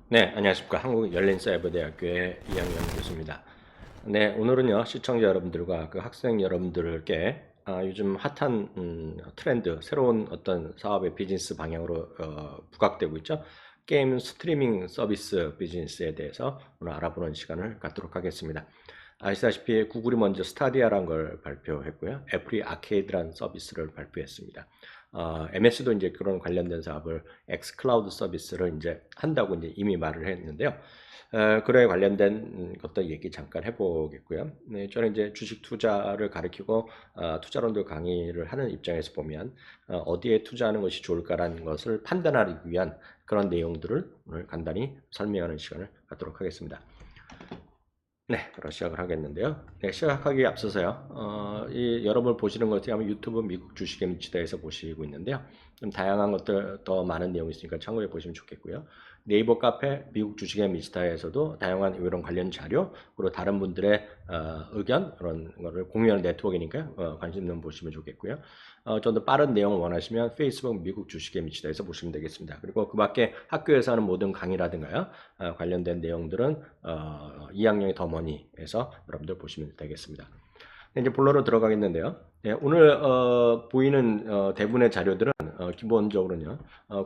네, 안녕하십니까. 한국열린사이버대학교의 이학년 교수입니다. 네, 오늘은요, 시청자 여러분들과 그 학생 여러분들께 요즘 핫한 트렌드, 새로운 어떤 사업의 비즈니스 방향으로 부각되고 있죠. 게임 스트리밍 서비스 비즈니스에 대해서 오늘 알아보는 시간을 갖도록 하겠습니다. 아시다시피 구글이 먼저 스타디아라는 걸 발표했고요. 애플이 아케이드라는 서비스를 발표했습니다. MS도 이제 그런 관련된 사업을 엑스클라우드 서비스를 이제 한다고 이제 이미 말을 했는데요. 그에 관련된 것도 얘기 잠깐 해보겠고요. 네, 저는 이제 주식 투자를 가르치고 투자론도 강의를 하는 입장에서 보면 어디에 투자하는 것이 좋을까라는 것을 판단하기 위한 그런 내용들을 오늘 간단히 설명하는 시간을 갖도록 하겠습니다. 네, 바로 시작을 하겠는데요. 네, 시작하기에 앞서서요. 여러분 보시는 것 같으면 유튜브 미국 주식의 미치다에서 보시고 있는데요. 좀 다양한 것들 더 많은 내용이 있으니까 참고해 보시면 좋겠고요. 네이버 카페 미국 주식의 미치다에서도 다양한 이런 관련 자료 그리고 다른 분들의 의견 그런 거를 공유하는 네트워크니까 관심 있는 보시면 좋겠고요. 좀 더 빠른 내용을 원하시면 페이스북 미국 주식의 미치다에서 보시면 되겠습니다. 그리고 그 밖에 학교에서 하는 모든 강의라든가요. 관련된 내용들은 2학년이 더 머니에서 여러분들 보시면 되겠습니다. 이제 본론으로 들어가겠는데요. 예, 오늘 보이는 대부분의 자료들은 기본적으로는요.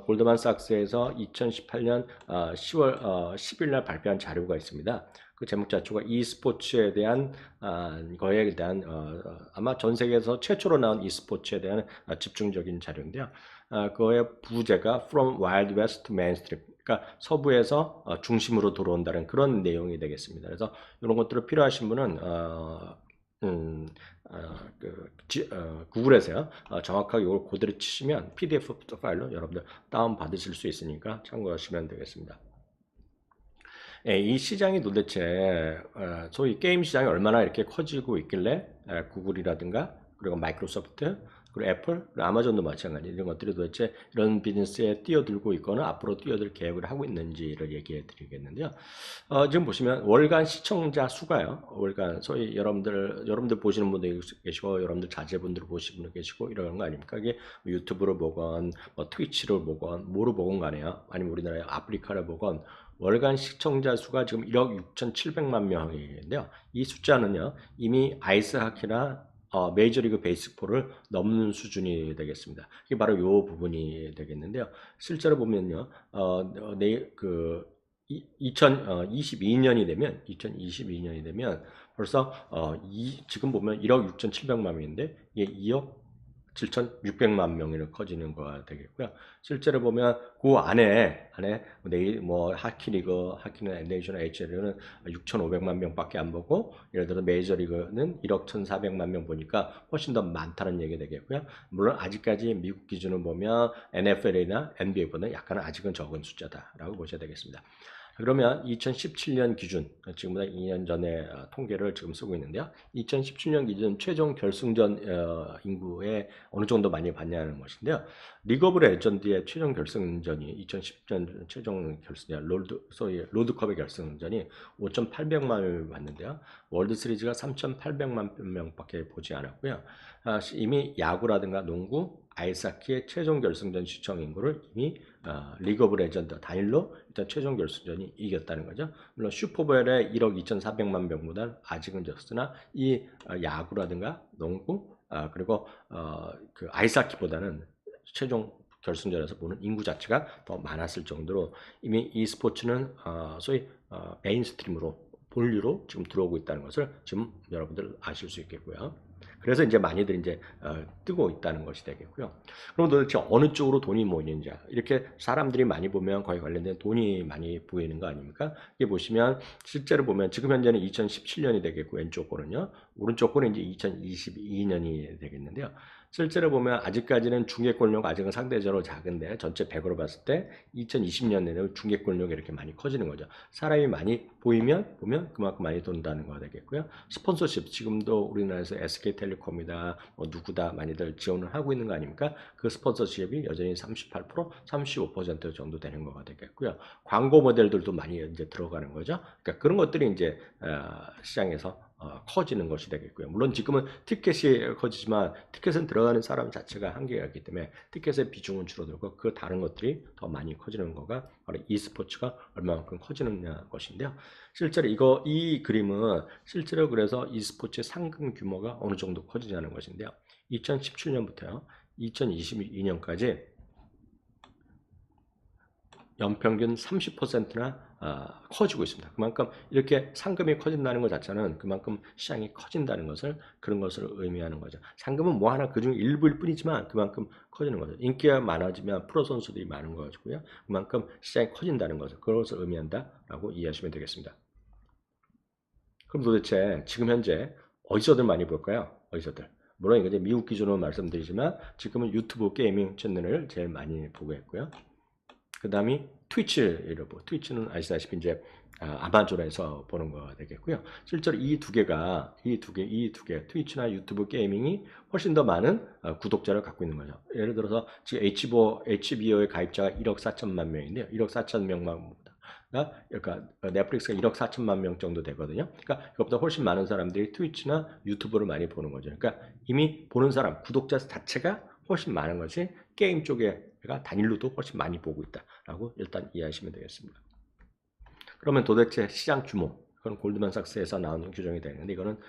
골드만삭스에서 2018년 10월 10일 날 발표한 자료가 있습니다. 그 제목 자체가 e스포츠에 대한 거에 대한 아마 전 세계에서 최초로 나온 e스포츠에 대한 집중적인 자료인데요. 그거의 부제가 From Wild West to Mainstream. 그러니까 서부에서 중심으로 들어온다는 그런 내용이 되겠습니다. 그래서 이런 것들을 필요하신 분은 음, 구글에서요. 정확하게 이걸 그대로 치시면 PDF 파일로 여러분들 다운 받으실 수 있으니까 참고하시면 되겠습니다. 예, 이 시장이 도대체 소위 게임 시장이 얼마나 이렇게 커지고 있길래 구글이라든가 그리고 마이크로소프트 그리고 애플 그리고 아마존도 마찬가지 이런 것들이 도대체 이런 비즈니스에 뛰어들고 있거나 앞으로 뛰어들 계획을 하고 있는지를 얘기해 드리겠는데요. 지금 보시면 월간 시청자 수가요. 월간 소위 여러분들 보시는 분도 계시고 여러분들 자제분들 보시는 분도 계시고 이런 거 아닙니까? 이게 뭐 유튜브를 보건 뭐 트위치를 보건 뭐를 보건 간에요. 아니면 우리나라의 아프리카를 보건 월간 시청자 수가 지금 1억 6,700만 명인데요. 이 숫자는요, 이미 아이스하키나 메이저리그 베이스볼을 넘는 수준이 되겠습니다. 이게 바로 이 부분이 되겠는데요. 실제로 보면요, 그 2022년이 되면 2022년이 되면 벌써 지금 보면 1억 6,700만 명인데 이게 2억 7,600만 명으로 커지는 거가 되겠고요. 실제로 보면 그 안에 내일 뭐 하키리그, 하키는 내셔널 HL은 6,500만 명밖에 안 보고 예를 들어 메이저리그는 1억 1,400만 명 보니까 훨씬 더 많다는 얘기 되겠고요. 물론 아직까지 미국 기준을 보면 NFL이나 NBA보다 약간은 아직은 적은 숫자다라고 보셔야 되겠습니다. 그러면 2017년 기준, 지금보다 2년 전에 통계를 지금 쓰고 있는데요. 2017년 기준 최종 결승전 인구에 어느 정도 많이 봤냐는 것인데요. 리그 오브 레전드의 최종 결승전이 2010년 최종 결승전 소위 로드컵의 결승전이 5,800만 명을 봤는데요. 월드 시리즈가 3,800만 명밖에 보지 않았고요. 이미 야구라든가 농구, 아이스하키의 최종 결승전 시청 인구를 이미 리그 오브 레전드 단일로 일단 최종 결승전이 이겼다는 거죠. 물론 슈퍼볼의 1억 2,400만 명보다 아직은 적으나 이 야구라든가 농구 그리고 그 아이스하키보다는 최종 결승전에서 보는 인구 자체가 더 많았을 정도로 이미 이 스포츠는 소위 메인스트림으로 본류로 지금 들어오고 있다는 것을 지금 여러분들 아실 수 있겠고요. 그래서 이제 많이들 이제 뜨고 있다는 것이 되겠고요. 그럼 도대체 어느 쪽으로 돈이 모이는지 이렇게 사람들이 많이 보면 거기 관련된 돈이 많이 보이는 거 아닙니까? 이게 보시면 실제로 보면 지금 현재는 2017년이 되겠고 왼쪽 거는요. 오른쪽 거는 이제 2022년이 되겠는데요. 실제로 보면 아직까지는 중개권료가 아직은 상대적으로 작은데 전체 100으로 봤을 때 2020년에는 중개권료가 이렇게 많이 커지는 거죠. 사람이 많이 보면 그만큼 많이 돈다는 거가 되겠고요. 스폰서십 지금도 우리나라에서 SK텔레콤이다 뭐 누구다 많이들 지원을 하고 있는 거 아닙니까? 그 스폰서십이 여전히 38%, 35% 정도 되는 거가 되겠고요. 광고 모델들도 많이 이제 들어가는 거죠. 그러니까 그런 것들이 이제 시장에서 커지는 것이 되겠고요. 물론 지금은 티켓이 커지지만 티켓은 들어가는 사람 자체가 한계가 있기 때문에 티켓의 비중은 줄어들고 그 다른 것들이 더 많이 커지는 거가 바로 e스포츠가 얼마만큼 커지느냐 것인데요. 실제로 이 그림은 실제로 그래서 e스포츠의 상금 규모가 어느 정도 커지냐는 것인데요. 2017년부터요. 2022년까지 연평균 30%나 커지고 있습니다. 그만큼 이렇게 상금이 커진다는 것 자체는 그만큼 시장이 커진다는 것을 그런 것을 의미하는 거죠. 상금은 뭐 하나 그중 일부일 뿐이지만 그만큼 커지는 거죠. 인기가 많아지면 프로 선수들이 많은 거고요. 그만큼 시장이 커진다는 것을 그것을 의미한다라고 이해하시면 되겠습니다. 그럼 도대체 지금 현재 어디서들 많이 볼까요? 어디서들? 물론 이제 미국 기준으로 말씀드리지만 지금은 유튜브 게이밍 채널을 제일 많이 보고 있고요. 그 다음이 트위치를 보고 트위치는 아시다시피 이제 아마존에서 보는 거 되겠고요. 실제로 이 두 개 트위치나 유튜브 게이밍이 훨씬 더 많은 구독자를 갖고 있는 거죠. 예를 들어서 지금 HBO의 가입자가 1억 4천만 명인데요. 1억 4천 명만 그러니까 넷플릭스가 1억 4천만 명 정도 되거든요. 그러니까 그것보다 훨씬 많은 사람들이 트위치나 유튜브를 많이 보는 거죠. 그러니까 이미 보는 사람, 구독자 자체가 훨씬 많은 것이 게임 쪽에가 단일로도 훨씬 많이 보고 있다라고 일단 이해하시면 되겠습니다. 그러면 도대체 시장 규모, 그건 골드만삭스에서 나오는 규정이 되는데 이거는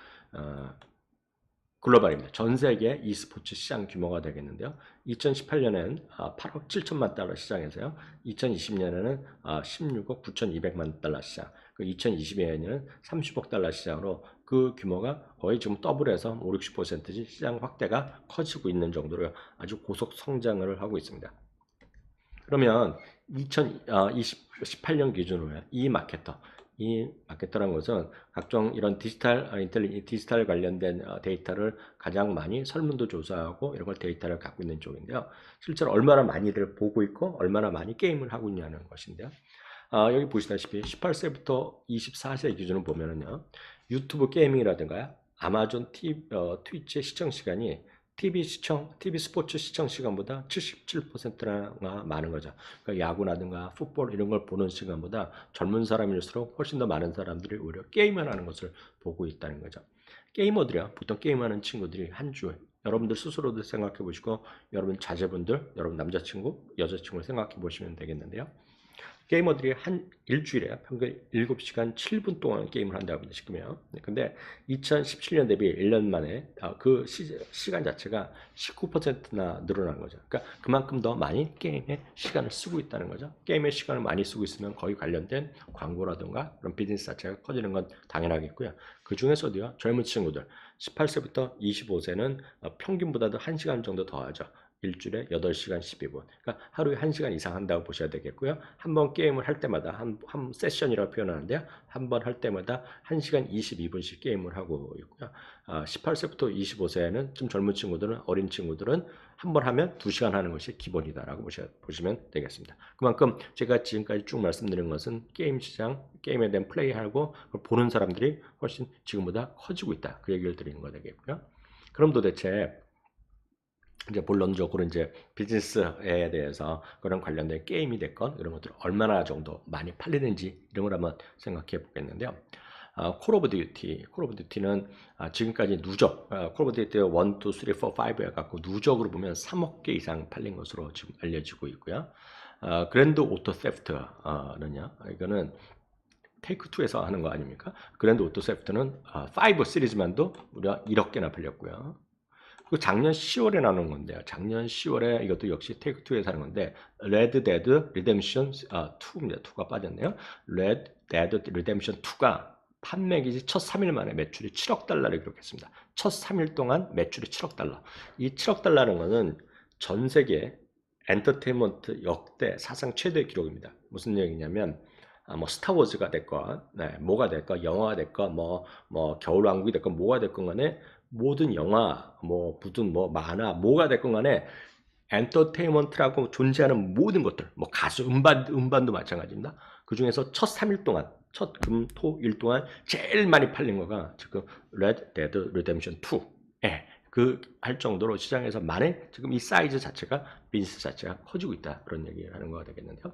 글로벌입니다. 전 세계 e스포츠 시장 규모가 되겠는데요. 2018년엔 8억 7천만 달러 시장에서요. 2020년에는 16억 9,200만 달러 시장, 2022년에는 30억 달러 시장으로 그 규모가 거의 지금 더블해서 5, 60%씩 시장 확대가 커지고 있는 정도로 아주 고속 성장을 하고 있습니다. 그러면 2018년 기준으로 이 마케터라는 것은 각종 이런 디지털 관련된 데이터를 가장 많이 설문도 조사하고 이런 걸 데이터를 갖고 있는 쪽인데요. 실제로 얼마나 많이들 보고 있고 얼마나 많이 게임을 하고 있냐는 것인데요. 여기 보시다시피 18세부터 24세 기준을 보면은요. 유튜브 게이밍이라든가 아마존 트위치의 시청 시간이 TV 스포츠 시청 시간보다 77%나 많은 거죠. 그러니까 야구라든가 풋볼 이런 걸 보는 시간보다 젊은 사람일수록 훨씬 더 많은 사람들이 오히려 게임을 하는 것을 보고 있다는 거죠. 게이머들이요. 보통 게임하는 친구들이 한 주에 여러분들 스스로도 생각해 보시고 여러분 자제분들, 여러분 남자친구, 여자친구 생각해 보시면 되겠는데요. 게이머들이 한 일주일에 평균 7시간 7분 동안 게임을 한다고 싶으면 근데 2017년 대비 1년 만에 그 시간 자체가 19%나 늘어난 거죠. 그러니까 그만큼 더 많이 게임에 시간을 쓰고 있다는 거죠. 게임에 시간을 많이 쓰고 있으면 거의 관련된 광고라든가 그런 비즈니스 자체가 커지는 건 당연하겠고요. 그 중에서도요, 젊은 친구들 18세부터 25세는 평균보다도 1시간 정도 더 하죠. 일주일에 8시간 12분. 그러니까 하루에 1시간 이상 한다고 보셔야 되겠고요. 한 번 게임을 할 때마다 한 세션이라고 표현하는데요. 한 번 할 때마다 1시간 22분씩 게임을 하고 있고요. 18세부터 25세는 좀 젊은 친구들은 어린 친구들은 한 번 하면 2시간 하는 것이 기본이다라고 보시면 되겠습니다. 그만큼 제가 지금까지 쭉 말씀드린 것은 게임 시장, 게임에 대한 플레이하고 보는 사람들이 훨씬 지금보다 커지고 있다. 그 얘기를 드리는 거 되겠고요. 그럼 도대체 이제 본론적으로 이제 비즈니스에 대해서 그런 관련된 게임이 됐건 이런 것들 얼마나 정도 많이 팔리는지 이런 걸 한번 생각해 보겠는데요. 콜 오브 듀티는 지금까지 누적, 콜 오브 듀티 1, 2, 3, 4, 5 해갖고 누적으로 보면 3억 개 이상 팔린 것으로 지금 알려지고 있고요. 그랜드 오토 세프트는요, 이거는 테이크2에서 하는 거 아닙니까? 그랜드 오토 세프트는 5 시리즈만도 무려 1억 개나 팔렸고요. 그 작년 10월에 나온 건데요. 작년 10월에 이것도 역시 테이크2에서 하는 건데 레드 데드 리뎀션 2입니다. 2가 빠졌네요. 레드 데드 리뎀션 2가 판매 기지 첫 3일 만에 매출이 7억 달러를 기록했습니다. 첫 3일 동안 매출이 7억 달러. 이 7억 달러라는 것은 전 세계 엔터테인먼트 역대 사상 최대 기록입니다. 무슨 얘기냐면 뭐 스타워즈가 됐건, 뭐가 됐건, 영화가 됐건, 뭐 겨울왕국이 됐건, 뭐가 됐건 간에 모든 영화, 뭐 무슨 뭐 만화, 뭐가 됐건 간에 엔터테인먼트라고 존재하는 모든 것들, 뭐 가수, 음반도 마찬가지입니다. 그 중에서 첫 3일 동안, 첫 금, 토, 일 동안 제일 많이 팔린 거가 지금 레드 데드 리뎀션 2. 예, 그 할 정도로 시장에서 많이 지금 이 사이즈 자체가 비즈니스 자체가 커지고 있다 그런 얘기를 하는 거가 되겠는데요.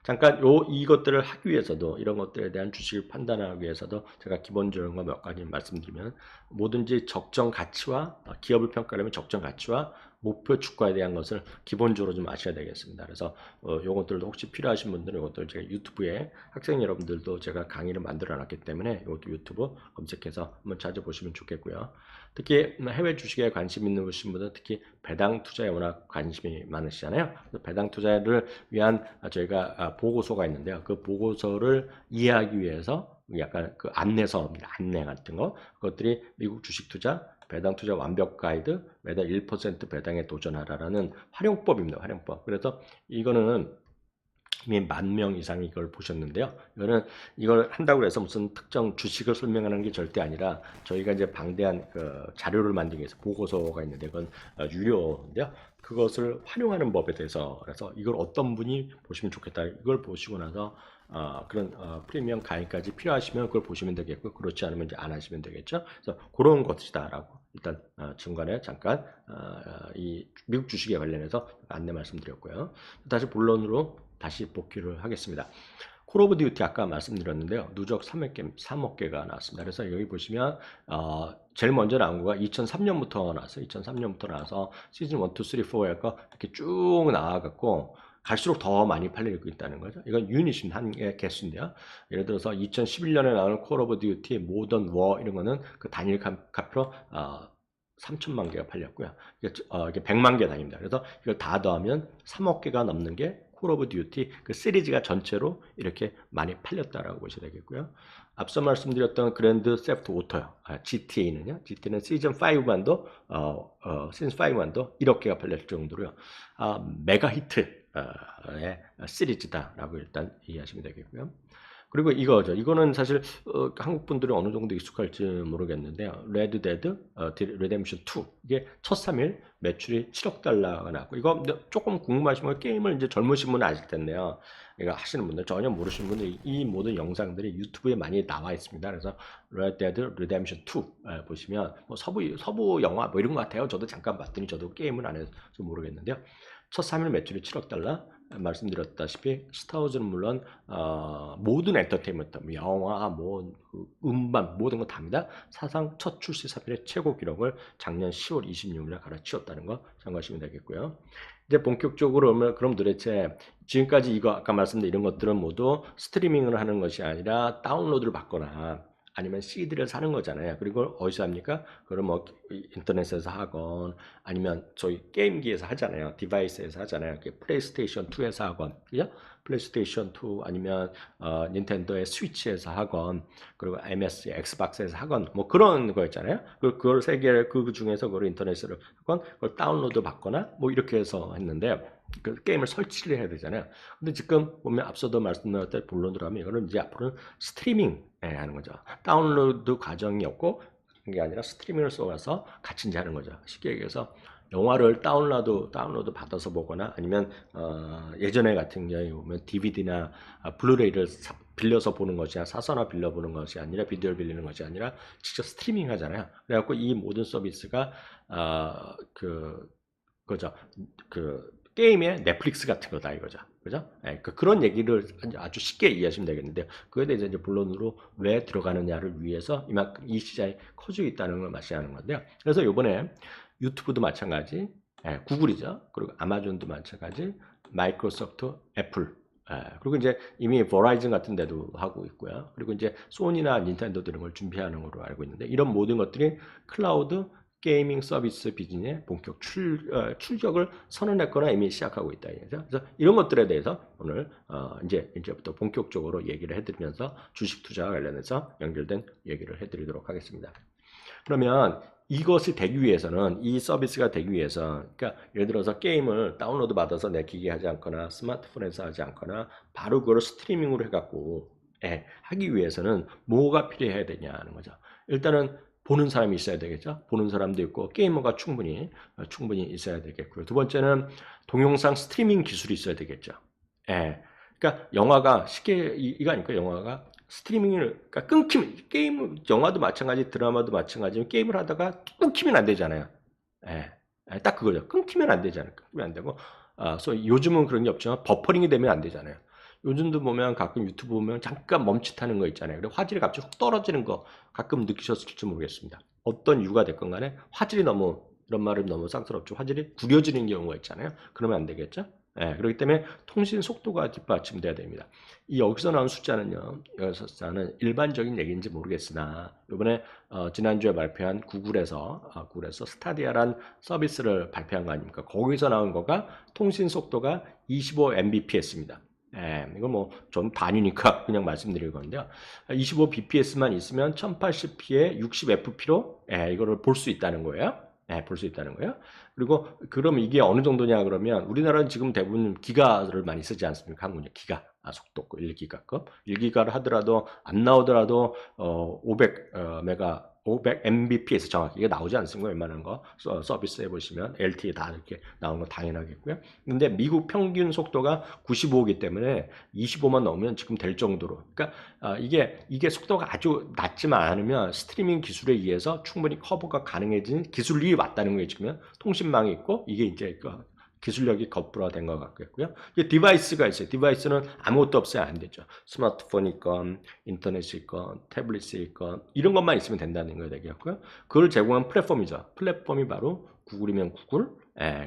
잠깐 이것들을 하기 위해서도 이런 것들에 대한 주식을 판단하기 위해서도 제가 기본적인 거 몇 가지 말씀드리면 뭐든지 적정 가치와 기업을 평가하려면 적정 가치와 목표 주가에 대한 것을 기본적으로 좀 아셔야 되겠습니다. 그래서 요것들도 혹시 필요하신 분들은 이것들 제가 유튜브에 학생 여러분들도 제가 강의를 만들어 놨기 때문에 이것도 유튜브 검색해서 한번 찾아보시면 좋겠고요. 특히 해외 주식에 관심 있는 분들은 특히 배당 투자에 워낙 관심이 많으시잖아요. 배당 투자를 위한 저희가 보고서가 있는데요. 그 보고서를 이해하기 위해서 약간 그 안내서입니다. 안내 같은 거. 그것들이 미국 주식 투자, 배당 투자 완벽 가이드, 매달 1% 배당에 도전하라라는 활용법입니다. 활용법. 그래서 이거는 이미 10,000명 이상이 이걸 보셨는데요. 이걸 한다고 해서 무슨 특정 주식을 설명하는 게 절대 아니라 저희가 이제 방대한 그 자료를 만들기 위해서 보고서가 있는데 그건 유료인데요. 그것을 활용하는 법에 대해서 그래서 이걸 어떤 분이 보시면 좋겠다. 이걸 보시고 나서 그런 프리미엄 강의까지 필요하시면 그걸 보시면 되겠고 그렇지 않으면 이제 안 하시면 되겠죠. 그래서 그런 것이다라고 일단 중간에 잠깐 이 미국 주식에 관련해서 안내 말씀드렸고요. 다시 본론으로 다시 복귀를 하겠습니다. 콜 오브 듀티 아까 말씀드렸는데요. 누적 3억 개가 나왔습니다. 그래서 여기 보시면 제일 먼저 나온 거가 2003년부터 나왔어요. 2003년부터 나와서 시즌 1, 2, 3, 4가 이렇게 쭉 나와갖고 갈수록 더 많이 팔리고 있다는 거죠. 이건 유닛인 한 개수인데요. 예를 들어서 2011년에 나오는 콜 오브 듀티, 모던 워 이런 거는 그 단일 값으로 3천만 개가 팔렸고요. 이게 100만 개 단위입니다. 그래서 이걸 다 더하면 3억 개가 넘는 게 콜 오브 듀티 그 시리즈가 전체로 이렇게 많이 팔렸다라고 보셔야 되겠고요. 앞서 말씀드렸던 그랜드 세프트 오토요. GTA는요. GT는 시즌 5만도 시즌 5만도 1억 개가 팔릴 정도로요. 메가 히트의 시리즈다라고 일단 이해하시면 되겠고요. 그리고 이거죠. 이거는 사실 한국 분들이 어느 정도 익숙할지 모르겠는데요. 레드 데드 리뎀션 2 이게 첫 3일 매출이 7억 달러가 나왔고 이거 조금 궁금하신 분 게임을 이제 젊으신 분은 아실 텐데요. 이거 하시는 분들 전혀 모르시는 분들 이 모든 영상들이 유튜브에 많이 나와 있습니다. 그래서 레드 데드 리뎀션 2 보시면 뭐 서부 영화 뭐 이런 것 같아요. 저도 잠깐 봤더니 저도 게임은 안 해서 모르겠는데요. 첫 3일 매출이 7억 달러. 말씀드렸다시피 스타워즈는 물론 모든 엔터테인먼트, 영화, 음반 모든 거 다입니다. 사상 첫 출시 3일의 최고 기록을 작년 10월 26일에 갈아치웠다는 거 참고하시면 되겠고요. 이제 본격적으로 그럼 도대체 지금까지 이거 아까 말씀드린 이런 것들은 모두 스트리밍을 하는 것이 아니라 다운로드를 받거나 아니면 CD를 사는 거잖아요. 그리고 어디서 합니까? 그걸 뭐 인터넷에서 하건 아니면 저희 게임기에서 하잖아요. 디바이스에서 하잖아요. 플레이스테이션 2에서 하건, 그죠? 플레이스테이션 2 아니면 닌텐도의 스위치에서 하건, 그리고 MS, 엑스박스에서 하건, 뭐 그런 거 있잖아요. 그걸 세 개를 그 중에서 그걸 인터넷으로 하건, 그걸 다운로드 받거나 뭐 이렇게 해서 했는데. 그 게임을 설치를 해야 되잖아요. 근데 지금 보면 앞서도 말씀드렸던 본론으로 하면 이거는 이제 앞으로는 스트리밍 하는 거죠. 다운로드 과정이 없고 그게 아니라 스트리밍을 쏘아서 같이 이제 하는 거죠. 쉽게 얘기해서 영화를 다운로드 받아서 보거나 아니면 예전에 같은 경우에 보면 DVD나 블루레이를 빌려서 보는 것이 아니라 사서나 빌려보는 것이 아니라 비디오를 빌리는 것이 아니라 직접 스트리밍 하잖아요. 그래갖고 이 모든 서비스가 그거죠. 게임의 넷플릭스 같은 거다 이거죠. 그죠? 네, 그런 얘기를 아주 쉽게 이해하시면 되겠는데 그에 대해서 이제 본론으로 왜 들어가느냐를 위해서 이만큼 이 시장이 커지고 있다는 걸 말씀하는 건데요. 그래서 이번에 유튜브도 마찬가지, 구글이죠. 그리고 아마존도 마찬가지, 마이크로소프트, 애플, 그리고 이제 이미 버라이즌 같은 데도 하고 있고요. 그리고 이제 소니나 닌텐도도 이런 걸 준비하는 걸로 알고 있는데 이런 모든 것들이 클라우드 게이밍 서비스 비즈니스의 본격 출격을 선언했거나 이미 시작하고 있다. 그래서 이런 것들에 대해서 오늘 이제부터 본격적으로 얘기를 해드리면서 주식 투자와 관련해서 연결된 얘기를 해드리도록 하겠습니다. 그러면 이것이 되기 위해서는 이 서비스가 되기 위해서 그러니까 예를 들어서 게임을 다운로드 받아서 내 기기에 하지 않거나 스마트폰에서 하지 않거나 바로 그걸 스트리밍으로 해갖고 하기 위해서는 뭐가 필요해야 되냐는 거죠. 일단은 보는 사람이 있어야 되겠죠. 보는 사람도 있고 게이머가 충분히 있어야 되겠고요. 두 번째는 동영상 스트리밍 기술이 있어야 되겠죠. 그러니까 영화가 쉽게 이거 아닐까 영화가 스트리밍을 그러니까 끊기면 영화도 마찬가지 드라마도 마찬가지면 게임을 하다가 끊기면 안 되잖아요. 딱 그거죠. 끊기면 안 되잖아요. 끊기면 안 되고 요즘은 그런 게 없지만 버퍼링이 되면 안 되잖아요. 요즘도 보면 가끔 유튜브 보면 잠깐 멈칫하는 거 있잖아요. 그리고 화질이 갑자기 훅 떨어지는 거 가끔 느끼셨을지 모르겠습니다. 어떤 이유가 됐건 간에 화질이 너무, 이런 말은 너무 쌍스럽죠. 화질이 구려지는 경우가 있잖아요. 그러면 안 되겠죠? 예, 그렇기 때문에 통신 속도가 뒷받침돼야 됩니다. 이 여기서 나온 숫자는요, 여기서 숫자는 일반적인 얘기인지 모르겠으나, 이번에 지난주에 발표한 구글에서 스타디아란 서비스를 발표한 거 아닙니까? 거기서 나온 거가 통신 속도가 25mbps입니다. 예, 이거 뭐 좀 단위니까 그냥 말씀드릴 건데요. 25bps만 있으면 1080p에 60fp로 이거를 볼 수 있다는 거예요. 볼 수 있다는 거예요. 그리고 그럼 이게 어느 정도냐 그러면 우리나라는 지금 대부분 기가를 많이 쓰지 않습니까? 한국은 기가 속도 1기가급 1기가를 하더라도 안 나오더라도 500 메가 500 mbps 정확히 이게 나오지 않습니까? 웬만한 거 서비스 해보시면 LTE 다 이렇게 나오는 거 당연하겠고요. 근데 미국 평균 속도가 95이기 때문에 25만 넘으면 지금 될 정도로. 그러니까 이게 속도가 아주 낮지만 않으면 스트리밍 기술에 의해서 충분히 커버가 가능해진 기술이 왔다는 거예요. 지금 통신망이 있고 이게 이제 기술력이 거부화된 것 같고요. 디바이스가 있어요. 디바이스는 아무것도 없어야 안 되죠. 스마트폰이 있건 인터넷이 있건 태블릿이 있건 이런 것만 있으면 된다는 거 되겠고요. 그걸 제공한 플랫폼이죠. 플랫폼이 바로 구글이면 구글,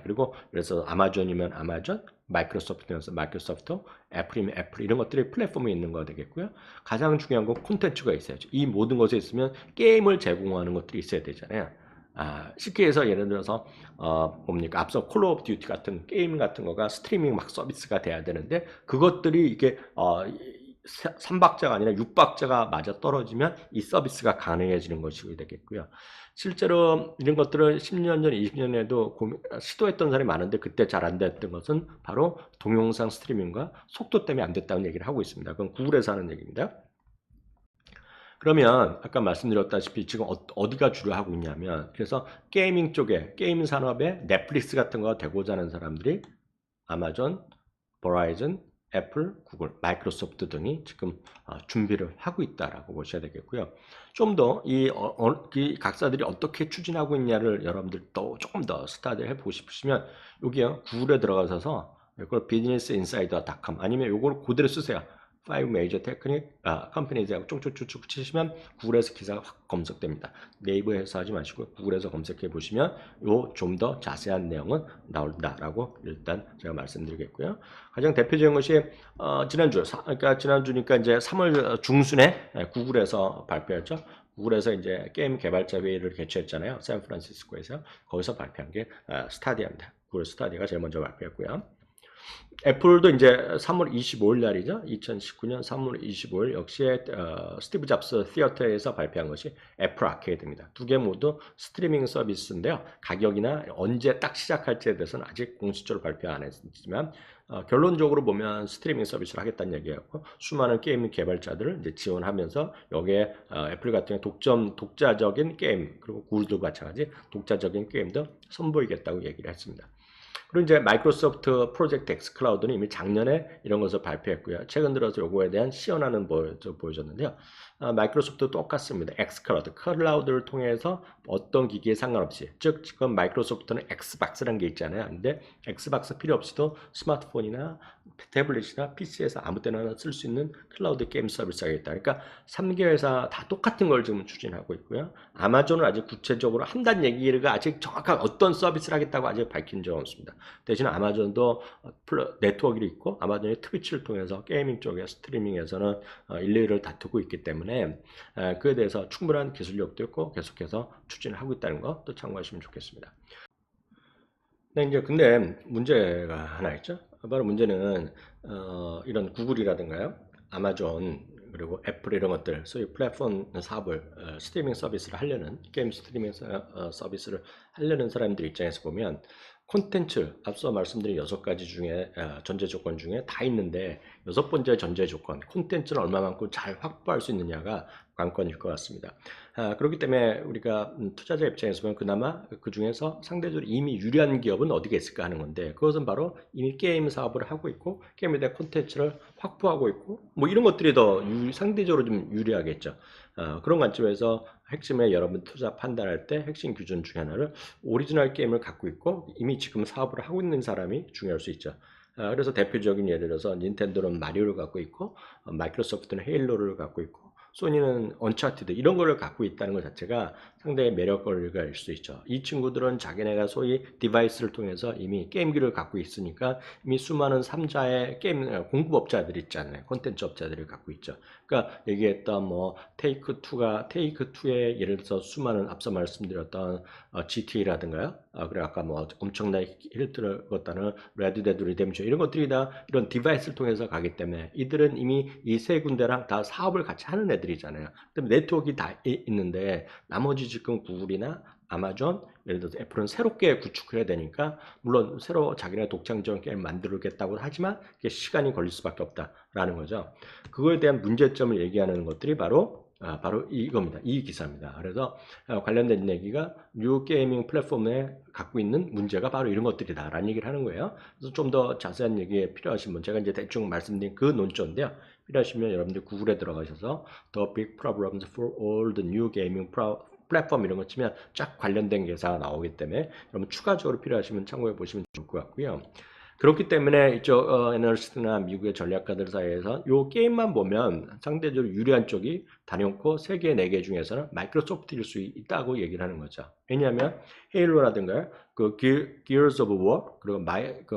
그리고 그래서 아마존이면 아마존, 마이크로소프트면 마이크로소프트, 애플이면 애플 이런 것들이 플랫폼에 있는 거 되겠고요. 가장 중요한 건 콘텐츠가 있어야죠. 이 모든 것에 있으면 게임을 제공하는 것들이 있어야 되잖아요. 쉽게 해서 예를 들어서 뭡니까 앞서 콜 오브 듀티 같은 게임 같은 거가 스트리밍 막 서비스가 돼야 되는데 그것들이 이게 3박자가 아니라 6박자가 맞아 떨어지면 이 서비스가 가능해지는 것이 되겠고요. 실제로 이런 것들은 10년 전, 20년 에도 시도했던 사람이 많은데 그때 잘 안 됐던 것은 바로 동영상 스트리밍과 속도 때문에 안 됐다는 얘기를 하고 있습니다. 그건 구글에서 하는 얘기입니다. 그러면 아까 말씀드렸다시피 지금 어디가 주로 하고 있냐면 그래서 게이밍 쪽에 게임 산업에 넷플릭스 같은 거 되고자 하는 사람들이 아마존, 버라이즌, 애플, 구글, 마이크로소프트 등이 지금 준비를 하고 있다라고 보셔야 되겠고요. 좀 더 이 각사들이 어떻게 추진하고 있냐를 여러분들 또 조금 더 스타디를 해보고 싶으시면 여기요 구글에 들어가셔서 이걸 businessinsider.com 아니면 이걸 그대로 쓰세요. 5 major technique companies하고 쭉쭉쭉쭉 치시면 구글에서 기사가 확 검색됩니다. 네이버에서 하지 마시고 구글에서 검색해 보시면 요 좀 더 자세한 내용은 나온다라고 일단 제가 말씀드리겠고요. 가장 대표적인 것이 그러니까 지난주니까 이제 3월 중순에 구글에서 발표했죠. 구글에서 이제 게임 개발자 회의를 개최했잖아요. 샌프란시스코에서 거기서 발표한 게 스타디아입니다. 구글 스타디아가 제일 먼저 발표했고요. 애플도 이제 3월 25일 날이죠. 2019년 3월 25일 역시 스티브 잡스 티어터에서 발표한 것이 애플 아케이드입니다. 두 개 모두 스트리밍 서비스인데요. 가격이나 언제 딱 시작할지에 대해서는 아직 공식적으로 발표 안 했지만 결론적으로 보면 스트리밍 서비스를 하겠다는 얘기였고 수많은 게임 개발자들을 이제 지원하면서 여기에 애플 같은 독자적인 게임 그리고 구글도 마찬가지 독자적인 게임도 선보이겠다고 얘기를 했습니다. 그리고 이제 마이크로소프트 프로젝트 X 클라우드는 이미 작년에 이런 것을 발표했고요. 최근 들어서 요거에 대한 시연하는 보여줬는데요. 마이크로소프트 똑같습니다. X 클라우드를 통해서 어떤 기기에 상관없이 즉 지금 마이크로소프트는 엑스박스라는 게 있잖아요. 근데 엑스박스 필요 없이도 스마트폰이나 태블릿이나 PC에서 아무 때나 쓸 수 있는 클라우드 게임 서비스가 있다. 그러니까 3개 회사 다 똑같은 걸 지금 추진하고 있고요. 아마존은 아직 구체적으로 한다는 얘기가 아직 정확한 어떤 서비스를 하겠다고 아직 밝힌 적 없습니다. 대신 아마존도 네트워크가 있고 아마존의 트위치를 통해서 게이밍 쪽에 스트리밍에서는 일례를 다투고 있기 때문에 그에 대해서 충분한 기술력도 있고 계속해서 추진을 하고 있다는 거 또 참고하시면 좋겠습니다. 네, 이제 근데 문제가 하나 있죠. 바로 문제는 이런 구글이라든가요, 아마존 그리고 애플 이런 것들 소위 플랫폼 사업을 스트리밍 서비스를 하려는 게임 스트리밍 서비스를 하려는 사람들 입장에서 보면 콘텐츠 앞서 말씀드린 6가지 중에 전제 조건 중에 다 있는데 6번째 전제 조건 콘텐츠를 얼마만큼 잘 확보할 수 있느냐가 관건일 것 같습니다. 그렇기 때문에 우리가 투자자 입장에서 보면 그나마 그 중에서 상대적으로 이미 유리한 기업은 어디가 있을까 하는 건데 그것은 바로 이미 게임 사업을 하고 있고 게임에 대한 콘텐츠를 확보하고 있고 뭐 이런 것들이 더 상대적으로 좀 유리하겠죠. 그런 관점에서 핵심에 여러분 투자 판단할 때 핵심 기준 중에 하나를 오리지널 게임을 갖고 있고 이미 지금 사업을 하고 있는 사람이 중요할 수 있죠. 그래서 대표적인 예를 들어서 닌텐도는 마리오를 갖고 있고 마이크로소프트는 헤일로를 갖고 있고 소니는 언차티드 이런 거를 갖고 있다는 것 자체가 상당히 매력거리가 수 있죠. 이 친구들은 자기네가 소위 디바이스를 통해서 이미 게임기를 갖고 있으니까 이미 수많은 3자의 게임 공급업자들 있잖아요. 콘텐츠 업자들을 갖고 있죠. 그러니까 얘기했던 뭐 테이크2의 예를 들어서 수많은 앞서 말씀드렸던 GTA라든가요. 그리고 아까 뭐 엄청나게 히트를 걷다는 레드 데드 리뎀션 이런 것들이 다 이런 디바이스를 통해서 가기 때문에 이들은 이미 이 세 군데랑 다 사업을 같이 하는 애들이잖아요. 그럼 네트워크가 다 있는데 나머지 지금 구글이나 아마존, 예를 들어서 애플은 새롭게 구축해야 되니까 물론 새로 자기네 독창적인 게임을 만들겠다고 하지만 그게 시간이 걸릴 수밖에 없다라는 거죠. 그거에 대한 문제점을 얘기하는 것들이 바로 이겁니다. 이 기사입니다. 그래서 관련된 얘기가 뉴 게이밍 플랫폼에 갖고 있는 문제가 바로 이런 것들이다라는 얘기를 하는 거예요. 그래서 좀 더 자세한 얘기에 필요하신 분, 제가 이제 대충 말씀드린 그 논조인데요. 필요하시면 여러분들 구글에 들어가셔서 The Big Problems for All the New Gaming 플랫폼 이런 거 치면 쫙 관련된 기사가 나오기 때문에 여러분 추가적으로 필요하시면 참고해 보시면 좋을 것 같고요. 그렇기 때문에 이쪽 애널리스트나 미국의 전략가들 사이에서 이 게임만 보면 상대적으로 유리한 쪽이 단연코 3개, 4개 중에서는 마이크로소프트일 수 있다고 얘기를 하는 거죠. 왜냐하면 헤일로라든가 그 Gears of War 그리고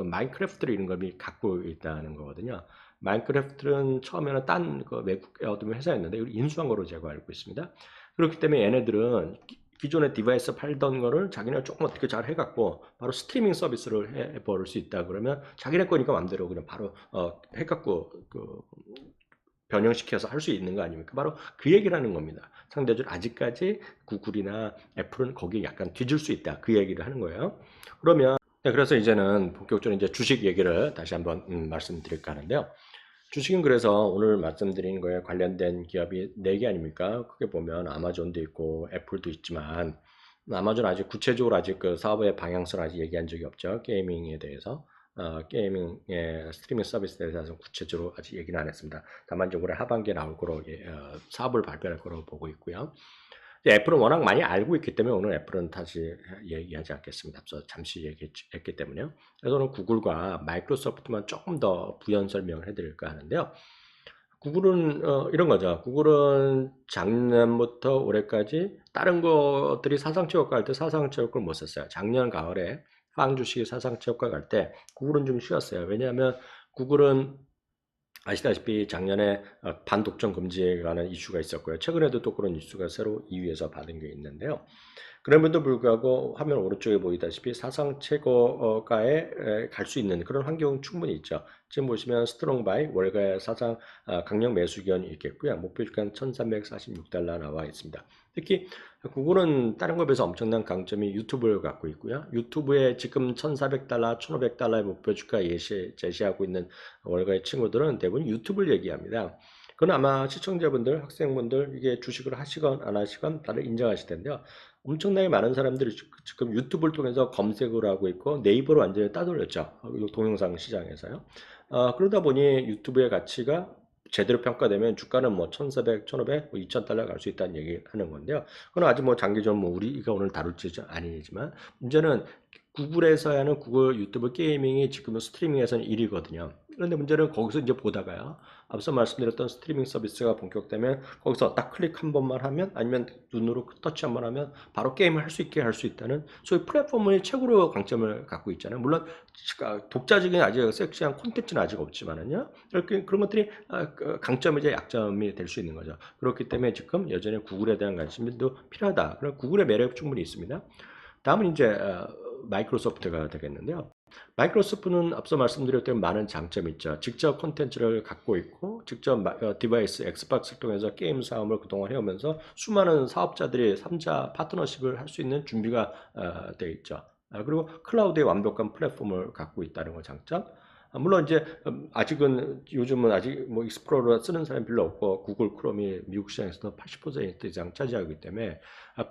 마인크래프트 이런 걸 갖고 있다는 거거든요. 마인크래프트는 처음에는 딴 외국 어떤 회사였는데 인수한 거로 제가 알고 있습니다. 그렇기 때문에 얘네들은 기존의 디바이스 팔던 거를 자기네가 조금 어떻게 잘 해갖고 바로 스트리밍 서비스를 해버릴 수 있다 그러면 자기네 거니까 마음대로 그냥 바로 해갖고 변형시켜서 할 수 있는 거 아닙니까? 바로 그 얘기를 하는 겁니다. 상대적으로 아직까지 구글이나 애플은 거기에 약간 뒤질 수 있다. 그 얘기를 하는 거예요. 그러면 그래서 이제는 본격적으로 이제 주식 얘기를 다시 한번 말씀드릴까 하는데요. 주식은 그래서 오늘 말씀드린 거에 관련된 기업이 4개 아닙니까? 크게 보면 아마존도 있고 애플도 있지만 아마존 아직 구체적으로 아직 그 사업의 방향성을 아직 얘기한 적이 없죠. 게이밍에 대해서. 게이밍의 스트리밍 서비스에 대해서 구체적으로 아직 얘기는 안 했습니다. 다만 이제 올해 하반기에 나올 거로 사업을 발표할 거로 보고 있고요. 애플은 워낙 많이 알고 있기 때문에 오늘 애플은 다시 얘기하지 않겠습니다. 앞서 잠시 얘기했기 때문에요. 그래서 오늘 구글과 마이크로소프트만 조금 더 부연 설명을 해드릴까 하는데요. 구글은 이런 거죠. 구글은 작년부터 올해까지 다른 것들이 사상체육과 할 때 사상체육을 못 썼어요. 작년 가을에 빵 주식이 사상체육과 갈 때 구글은 좀 쉬었어요. 왜냐하면 구글은 아시다시피 작년에 반독점 금지에 관한 이슈가 있었고요. 최근에도 또 그런 이슈가 새로 EU에서 받은 게 있는데요. 그럼에도 불구하고 화면 오른쪽에 보이다시피 사상 최고가에 갈 수 있는 그런 환경은 충분히 있죠. 지금 보시면 스트롱 바이 월가의 사상 강력 매수 기원이 있겠고요. 목표 주가는 1346달러 나와 있습니다. 특히 구글은 다른 것에 비해서 엄청난 강점이 유튜브를 갖고 있고요. 유튜브에 지금 1400달러, 1500달러의 목표 주가 제시하고 있는 월가의 친구들은 대부분 유튜브를 얘기합니다. 그건 아마 시청자분들, 학생분들 이게 주식을 하시건 안 하시건 다들 인정하실 텐데요. 엄청나게 많은 사람들이 지금 유튜브를 통해서 검색을 하고 있고 네이버로 완전히 따돌렸죠. 동영상 시장에서요. 그러다 보니 유튜브의 가치가 제대로 평가되면 주가는 뭐 1,400, 1,500, 뭐 2,000달러 갈 수 있다는 얘기 하는 건데요. 그건 아직 뭐 장기적으로 뭐 우리가 오늘 다룰지 아니지만 문제는 구글에서 하는 구글 유튜브 게이밍이 지금은 스트리밍에서는 1위거든요. 그런데 문제는 거기서 이제 보다가요. 앞서 말씀드렸던 스트리밍 서비스가 본격되면 거기서 딱 클릭 한 번만 하면 아니면 눈으로 터치 한 번 하면 바로 게임을 할 수 있게 할 수 있다는 소위 플랫폼의 최고로 강점을 갖고 있잖아요. 물론 독자적인 아직 섹시한 콘텐츠는 아직 없지만은요. 이렇게 그런 것들이 강점이자 약점이 될 수 있는 거죠. 그렇기 때문에 지금 여전히 구글에 대한 관심도 필요하다. 그럼 구글의 매력 충분히 있습니다. 다음은 이제 마이크로소프트가 되겠는데요. 마이크로소프트는 앞서 말씀드렸던 많은 장점이 있죠. 직접 콘텐츠를 갖고 있고 직접 디바이스 엑스박스를 통해서 게임 사업을 그동안 해오면서 수많은 사업자들이 3자 파트너십을 할 수 있는 준비가 되어 있죠. 그리고 클라우드의 완벽한 플랫폼을 갖고 있다는 거 장점. 물론 이제 아직은 요즘은 아직 뭐 익스플로러 쓰는 사람이 별로 없고 구글 크롬이 미국 시장에서도 80% 이상 차지하기 때문에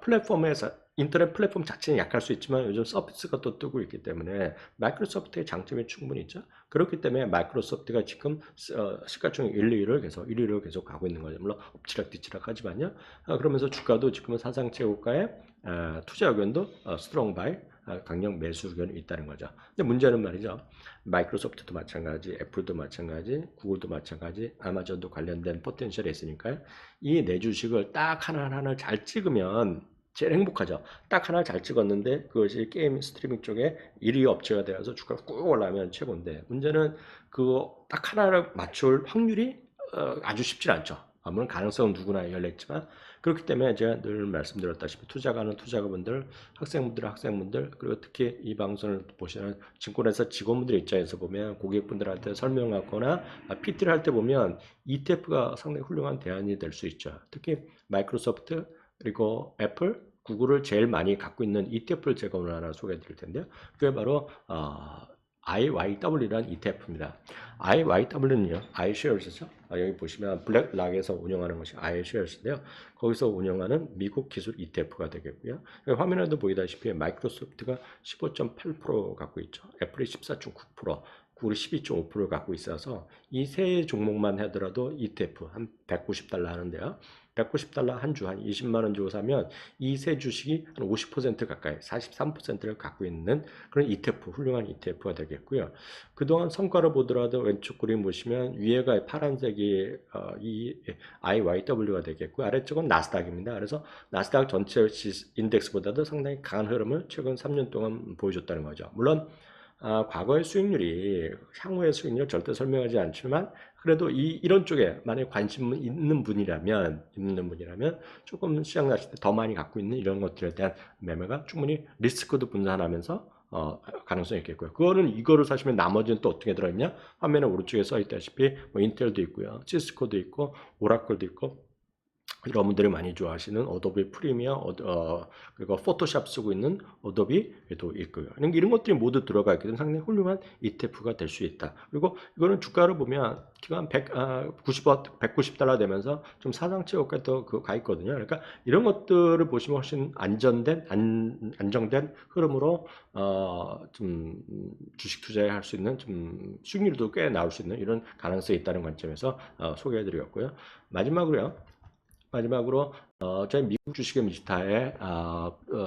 플랫폼에서 인터넷 플랫폼 자체는 약할 수 있지만 요즘 서비스가 또 뜨고 있기 때문에 마이크로소프트의 장점이 충분히 있죠. 그렇기 때문에 마이크로소프트가 지금 시가총액 1위를 계속 가고 있는 거죠. 물론 엎치락뒤치락 하지만요. 그러면서 주가도 지금은 사상 최고가에 투자 의견도 스트롱 바이 강력 매수 의견이 있다는 거죠. 근데 문제는 말이죠. 마이크로소프트도 마찬가지, 애플도 마찬가지, 구글도 마찬가지, 아마존도 관련된 포텐셜이 있으니까요. 이 네 주식을 딱 하나하나 잘 찍으면 제일 행복하죠. 딱 하나 잘 찍었는데 그것이 게임 스트리밍 쪽에 1위 업체가 되어서 주가가 꾹 올라가면 최고인데 문제는 그 딱 하나를 맞출 확률이 아주 쉽지 않죠. 물론 가능성은 누구나 열렸지만 그렇기 때문에 제가 늘 말씀드렸다시피 투자가는 투자가분들, 학생분들 그리고 특히 이 방송을 보시는 증권회사 직원분들 입장에서 보면 고객분들한테 설명하거나 PT를 할 때 보면 ETF가 상당히 훌륭한 대안이 될 수 있죠. 특히 마이크로소프트 그리고 애플, 구글을 제일 많이 갖고 있는 ETF를 제가 오늘 하나 소개해 드릴 텐데요. 그게 바로 IYW라는 ETF입니다. IYW는요, iShares죠. 여기 보시면 블랙락에서 운영하는 것이 iShares인데요. 거기서 운영하는 미국 기술 ETF가 되겠고요. 화면에도 보이다시피 마이크로소프트가 15.8% 갖고 있죠. 애플이 14.9%, 구글이 12.5%를 갖고 있어서 이 세 종목만 하더라도 ETF 한 190달러 하는데요. 190달러 한 주, 한 20만 원 주고 사면 이 세 주식이 한 50% 가까이, 43%를 갖고 있는 그런 ETF, 훌륭한 ETF가 되겠고요. 그동안 성과를 보더라도 왼쪽 그림 보시면 위에가 파란색이 이 IYW가 되겠고 아래쪽은 나스닥입니다. 그래서 나스닥 전체 인덱스보다도 상당히 강한 흐름을 최근 3년 동안 보여줬다는 거죠. 물론 과거의 수익률이 향후의 수익률 절대 설명하지 않지만 그래도 이런 쪽에 만약 관심 있는 분이라면 조금 시장 자체 더 많이 갖고 있는 이런 것들에 대한 매매가 충분히 리스크도 분산하면서 가능성이 있겠고요. 그거는 이거를 사시면 나머지는 또 어떻게 들어있냐? 화면에 오른쪽에 써 있다시피 뭐 인텔도 있고요, 시스코도 있고, 오라클도 있고. 여러분들이 많이 좋아하시는 어도비 프리미어, 그리고 포토샵 쓰고 있는 어도비도 있고요. 이런 것들이 모두 들어가 있기 때문에 상당히 훌륭한 ETF가 될 수 있다. 그리고 이거는 주가를 보면 기간 190달러 되면서 좀 사상치 효과도 가 있거든요. 그러니까 이런 것들을 보시면 훨씬 안정된 흐름으로 좀 주식 투자할 수 있는 좀 수익률도 꽤 나올 수 있는 이런 가능성이 있다는 관점에서 소개해드렸고요. 마지막으로 저희 미국 주식의 미스타의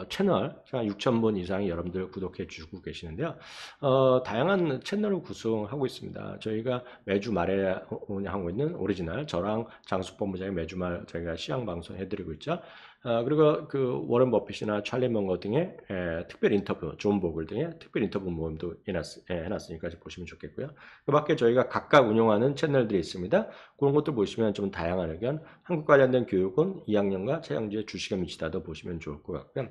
채널 한 6,000분 이상이 여러분들 구독해 주고 계시는데요. 다양한 채널을 구성하고 있습니다. 저희가 매주 말에 운영하고 있는 오리지널 저랑 장수 본부장이 매주 말 저희가 시황 방송 해드리고 있죠. 그리고 그 워런 버핏이나 찰리 먼거 등의 특별 인터뷰, 존 보글 등의 특별 인터뷰 모임도 해놨으니까 보시면 좋겠고요. 그 밖에 저희가 각각 운영하는 채널들이 있습니다. 그런 것들 보시면 좀 다양한 의견, 한국 관련된 교육은 2학년과 최영주의 주식의 미치다도 보시면 좋을 것 같고요.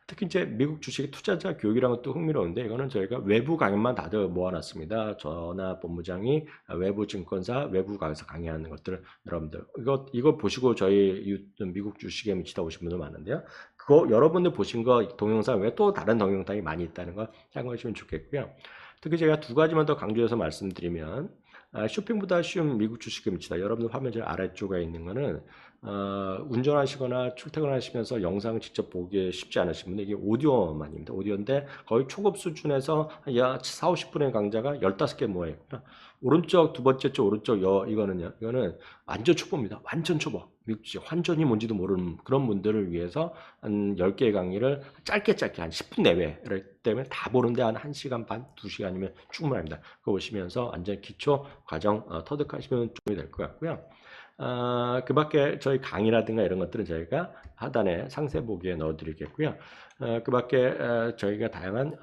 특히 이제 미국 주식 투자자 교육이라는 것도 흥미로운데 이거는 저희가 외부 강연만 다들 모아놨습니다. 저나 본부장이 외부 증권사 외부 가서 강의하는 것들을 여러분들 이거 보시고 저희 미국 주식에 미치다 오신 분들 많은데요. 그거 여러분들 보신 거 동영상 외에 또 다른 동영상이 많이 있다는 거 참고하시면 좋겠고요. 특히 제가 두 가지만 더 강조해서 말씀드리면 쇼핑보다 쉬운 미국 주식에 미치다. 여러분들 화면 제일 아래쪽에 있는 거는 운전하시거나 출퇴근하시면서 영상을 직접 보기 쉽지 않으신 분들 이게 오디오만입니다. 오디오인데 거의 초급 수준에서 약 4, 50분의 강좌가 15개 모여있고요. 오른쪽 두 번째 쪽 오른쪽 이거는 완전 초보입니다. 완전 초보. 미국 주식 환전이 뭔지도 모르는 그런 분들을 위해서 한 10개의 강의를 짧게 한 10분 내외 그렇기 때문에 다 보는데 한 1시간 반, 2시간이면 충분합니다. 그거 보시면서 완전 기초 과정 터득하시면 도움이 될 것 같고요. 그 밖에 저희 강의라든가 이런 것들은 저희가 하단에 상세 보기에 넣어드리겠고요. 그 밖에 저희가 다양한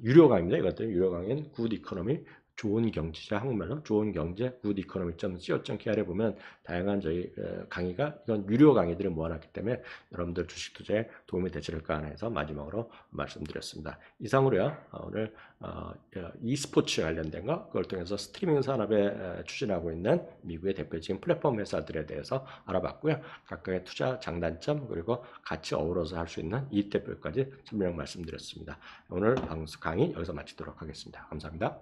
유료 강의입니다. 이것들은 유료 강의는 굿 이코노미, 좋은 경제자 한국말로 좋은 경제 굿 이코노미.co.kr에 보면 다양한 저희 강의가 이건 유료 강의들을 모아놨기 때문에 여러분들 주식 투자에 도움이 되실까 해서 마지막으로 말씀드렸습니다. 이상으로요 오늘 e스포츠 관련된 거 그걸 통해서 스트리밍 산업에 추진하고 있는 미국의 대표적인 플랫폼 회사들에 대해서 알아봤고요. 각각의 투자 장단점 그리고 같이 어우러서 할 수 있는 ETF까지 설명 말씀드렸습니다. 오늘 강의 여기서 마치도록 하겠습니다. 감사합니다.